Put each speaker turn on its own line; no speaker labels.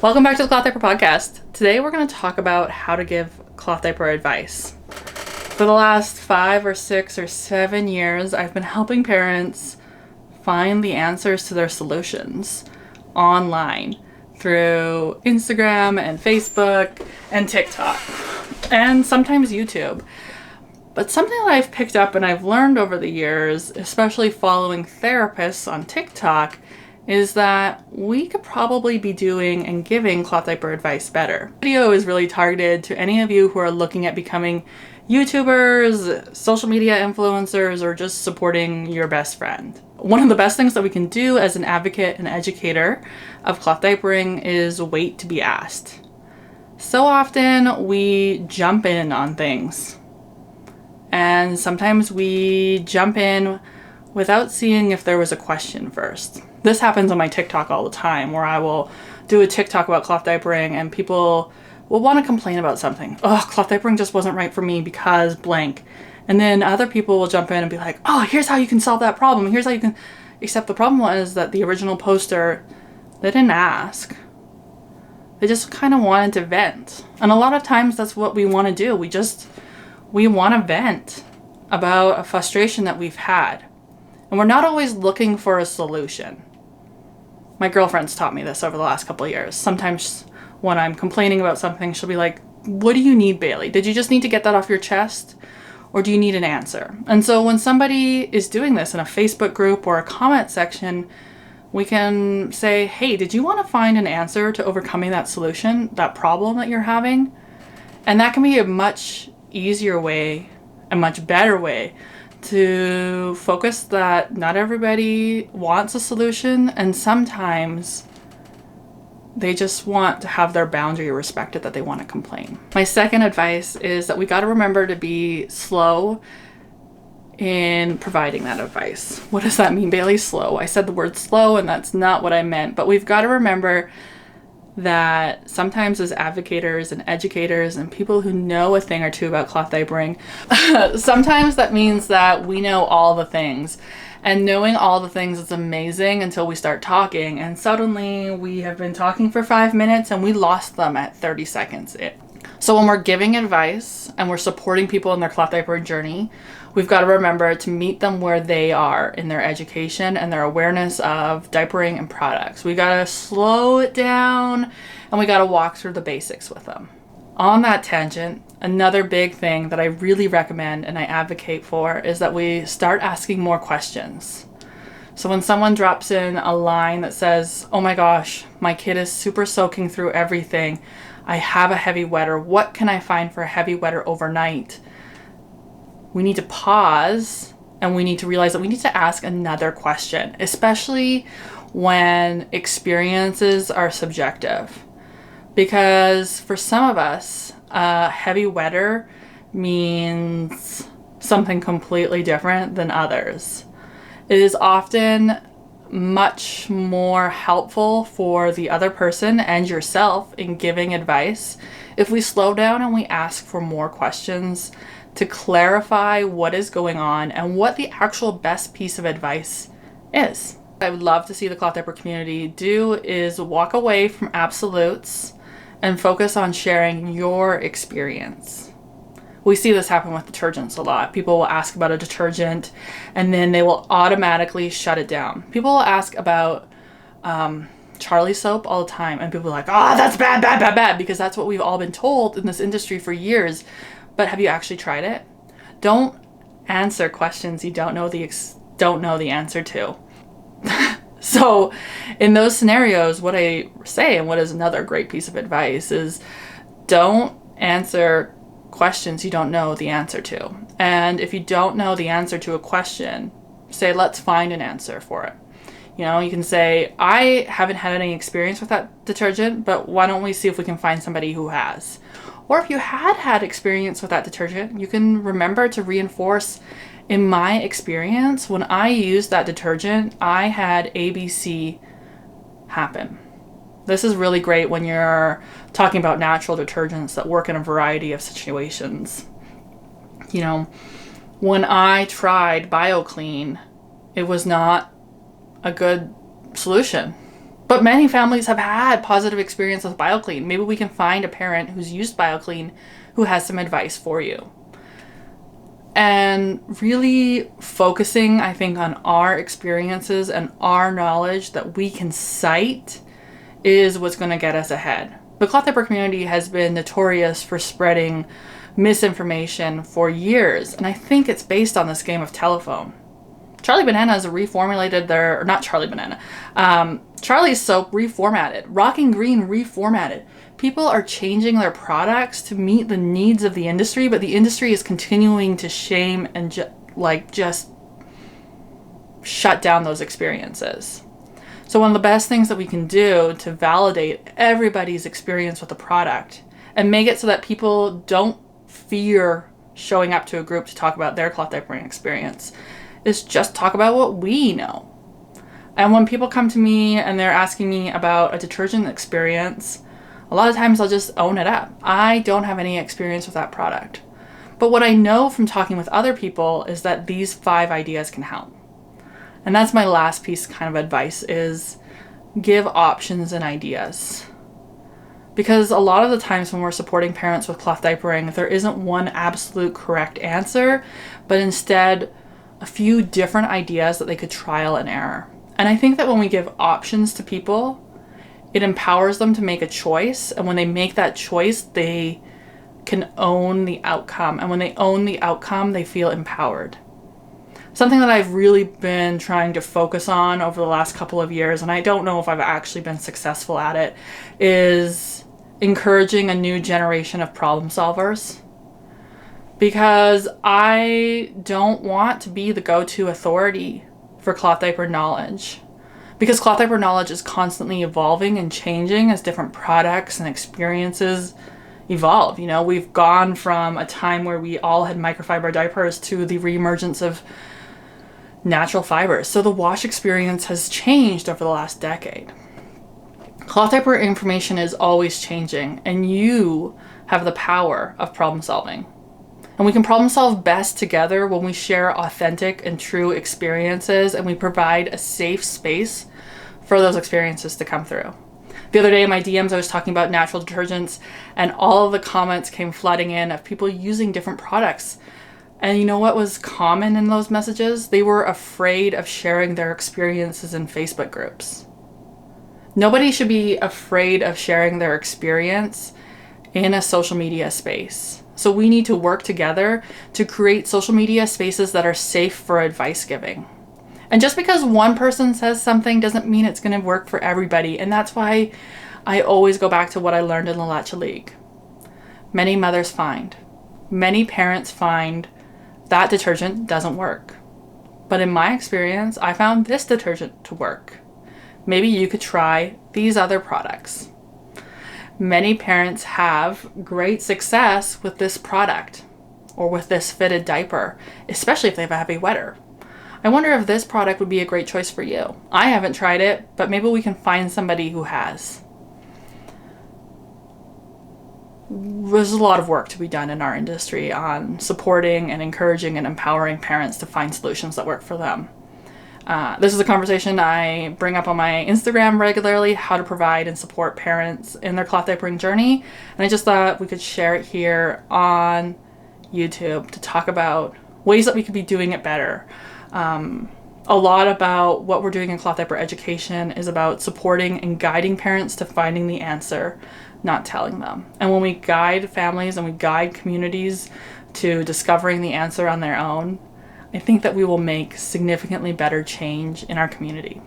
Welcome back to the Cloth Diaper Podcast. Today we're going to talk about how to give cloth diaper advice. For the last 5 or 6 or 7 years, I've been helping parents find the answers to their solutions online through Instagram and Facebook and TikTok and sometimes YouTube. But something that I've picked up and I've learned over the years, especially following therapists on TikTok, is that we could probably be doing and giving cloth diaper advice better. This video is really targeted to any of you who are looking at becoming YouTubers, social media influencers, or just supporting your best friend. One of the best things that we can do as an advocate and educator of cloth diapering is wait to be asked. So often we jump in on things, and sometimes we jump in without seeing if there was a question first. This happens on my TikTok all the time, where I will do a TikTok about cloth diapering and people will want to complain about something. Oh, cloth diapering just wasn't right for me because blank. And then other people will jump in and be like, oh, here's how you can solve that problem. Here's how you can... Except the problem was that the original poster, they didn't ask. They just kind of wanted to vent. And a lot of times that's what we want to do. We want to vent about a frustration that we've had. And we're not always looking for a solution. My girlfriend's taught me this over the last couple of years. Sometimes when I'm complaining about something, she'll be like, what do you need, Bailey? Did you just need to get that off your chest? Or do you need an answer? And so when somebody is doing this in a Facebook group or a comment section, we can say, hey, did you want to find an answer to overcoming that solution, that problem that you're having? And that can be a much easier way, a much better way to focus that not everybody wants a solution, and sometimes they just want to have their boundary respected that they want to complain. My second advice is that we got to remember to be slow in providing that advice. What does that mean, Bailey? Slow. I said the word slow and that's not what I meant, but we've got to remember that sometimes as advocators and educators and people who know a thing or two about cloth diapering, sometimes that means that we know all the things. And knowing all the things is amazing until we start talking, and suddenly we have been talking for 5 minutes and we lost them at 30 seconds in. So when we're giving advice and we're supporting people in their cloth diaper journey, we've got to remember to meet them where they are in their education and their awareness of diapering and products. We got to slow it down and we got to walk through the basics with them. On that tangent, another big thing that I really recommend and I advocate for is that we start asking more questions. So when someone drops in a line that says, oh my gosh, my kid is super soaking through everything. I have a heavy wetter. What can I find for a heavy wetter overnight? We need to pause and we need to realize that we need to ask another question, especially when experiences are subjective. Because for some of us, heavy wetter means something completely different than others. It is often much more helpful for the other person and yourself in giving advice if we slow down and we ask for more questions to clarify what is going on and what the actual best piece of advice is. What I would love to see the cloth diaper community do is walk away from absolutes and focus on sharing your experience. We see this happen with detergents a lot. People will ask about a detergent and then they will automatically shut it down. People will ask about Charlie soap all the time and people are like, oh, that's bad, bad, bad, bad, because that's what we've all been told in this industry for years. But have you actually tried it? Don't answer questions you don't know the answer to. So in those scenarios, what I say, and what is another great piece of advice, is don't answer questions you don't know the answer to. And if you don't know the answer to a question, say, let's find an answer for it. You know, you can say, I haven't had any experience with that detergent, but why don't we see if we can find somebody who has? Or if you had experience with that detergent, you can remember to reinforce, in my experience, when I used that detergent, I had ABC happen. This is really great when you're talking about natural detergents that work in a variety of situations. You know, when I tried BioClean, it was not a good solution. But many families have had positive experience with BioClean. Maybe we can find a parent who's used BioClean who has some advice for you. And really focusing, I think, on our experiences and our knowledge that we can cite is what's going to get us ahead. The cloth diaper community has been notorious for spreading misinformation for years, and I think it's based on this game of telephone. Charlie Bananas reformulated their, or not Charlie Banana, Charlie's Soap reformatted, Rocking Green reformatted. People are changing their products to meet the needs of the industry, but the industry is continuing to shame and just shut down those experiences. So one of the best things that we can do to validate everybody's experience with the product and make it so that people don't fear showing up to a group to talk about their cloth diapering experience is just talk about what we know. And when people come to me and they're asking me about a detergent experience, a lot of times I'll just own it up. I don't have any experience with that product. But what I know from talking with other people is that these 5 ideas can help. And that's my last piece kind of advice is give options and ideas. Because a lot of the times when we're supporting parents with cloth diapering, there isn't one absolute correct answer, but instead a few different ideas that they could trial and error. And I think that when we give options to people, it empowers them to make a choice. And when they make that choice, they can own the outcome. And when they own the outcome, they feel empowered. Something that I've really been trying to focus on over the last couple of years, and I don't know if I've actually been successful at it, is encouraging a new generation of problem solvers. Because I don't want to be the go-to authority for cloth diaper knowledge. Because cloth diaper knowledge is constantly evolving and changing as different products and experiences evolve. You know, we've gone from a time where we all had microfiber diapers to the reemergence of natural fibers. So the wash experience has changed over the last decade. Cloth diaper information is always changing, and you have the power of problem solving. And we can problem solve best together when we share authentic and true experiences and we provide a safe space for those experiences to come through. The other day in my DMs, I was talking about natural detergents, and all of the comments came flooding in of people using different products. And you know what was common in those messages? They were afraid of sharing their experiences in Facebook groups. Nobody should be afraid of sharing their experience in a social media space. So we need to work together to create social media spaces that are safe for advice giving. And just because one person says something doesn't mean it's going to work for everybody. And that's why I always go back to what I learned in the Lheidli League. Many mothers find, many parents find that detergent doesn't work. But in my experience, I found this detergent to work. Maybe you could try these other products. Many parents have great success with this product or with this fitted diaper, especially if they have a heavy wetter. I wonder if this product would be a great choice for you. I haven't tried it, but maybe we can find somebody who has. There's a lot of work to be done in our industry on supporting and encouraging and empowering parents to find solutions that work for them. This is a conversation I bring up on my Instagram regularly, how to provide and support parents in their cloth diapering journey. And I just thought we could share it here on YouTube to talk about ways that we could be doing it better. A lot about what we're doing in cloth diaper education is about supporting and guiding parents to finding the answer, not telling them. And when we guide families and we guide communities to discovering the answer on their own, I think that we will make significantly better change in our community.